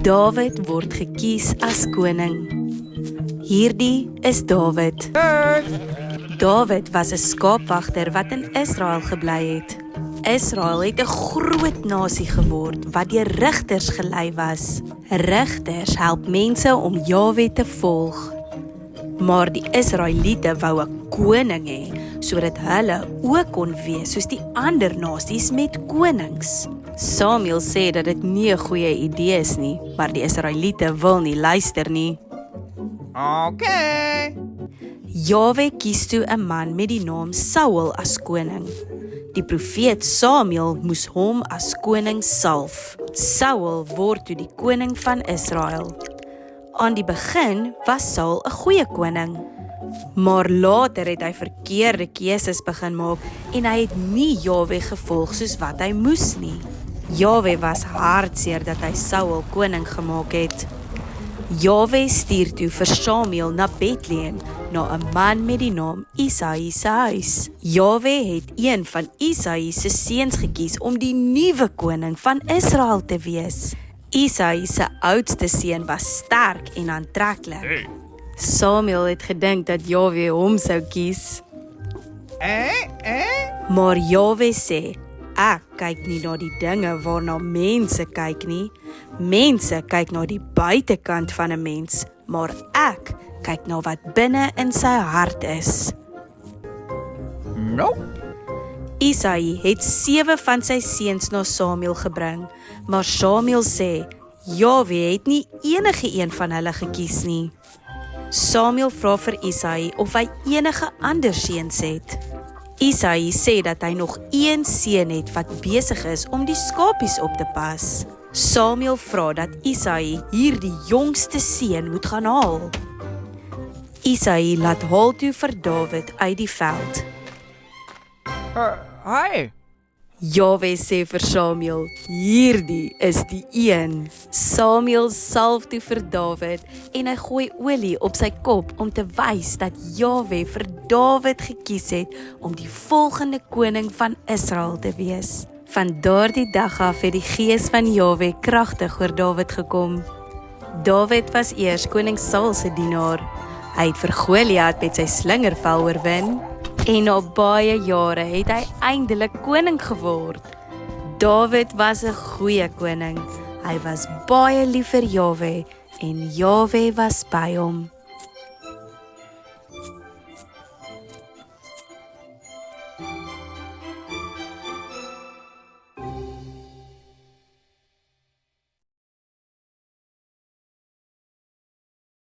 Dawid word gekies as koning. Hierdie is Dawid. Dawid was 'n skaapwagter wat in Israel gebly het. Israel het 'n groot nasie geword wat deur rigters gelei was. Rigters help mense om Jahwe te volg. Maar die Israeliete wou 'n koning hê, sodat hulle ook kon wees soos die ander nasies met konings. Samuel sê dat dit nie 'n goeie idee is nie, maar die Israeliete wil nie luister nie. Okay. Jahwe kies toe 'n man met die naam Saul as koning. Die profeet Samuel moes hom as koning salf. Saul word toe die koning van Israel. Aan die begin was Saul 'n goeie koning, maar later het hy verkeerde keuses begin maak en hy het nie Jahwe gevolg soos wat hy moes nie. Jahwe was hartseer dat hy Saul koning gemaak het. Jahwe stuur toe vir Samuel na Bethlehem, na 'n man met die naam Isaï se huis. Jahwe het een van Isaï se seuns gekies om die nuwe koning van Israel te wees. Isaï se oudste seun was sterk en aantreklik. Samuel het gedink dat Jahwe hom sou kies. Maar Jahwe sê, ek kyk nie na die dinge waarna mense kyk nie. Mense kyk na die buitekant van 'n mens, maar ek kyk na wat binne in sy hart is. Nope. Isaï het 7 van sy seuns na Samuel gebring, maar Samuel sê, Jahwe het nie enige een van hulle gekies nie. Samuel vra vir Isaï of hy enige ander seuns het. Isaï sê dat hy nog een seun het wat besig is om die skapies op te pas. Samuel vra dat Isaï hierdie jongste seun moet gaan haal. Isaï laat haal toe vir Dawid uit die veld. Hi. Jahwe sê vir Samuel, hierdie is die een. Samuel salf toe vir Dawid en hy gooi olie op sy kop om te wys dat Jahwe vir Dawid gekies het om die volgende koning van Israel te wees. Van daardie dag af het die gees van Jahwe kragtig oor Dawid gekom. Dawid was eers koning Saul se dienaar. Hy het vir Goliat met sy slingervel oorwin. En na baie jare het hy eindelik koning geword. Dawid was 'n goeie koning. Hy was baie lief vir Jahwe en Jahwe was by hom.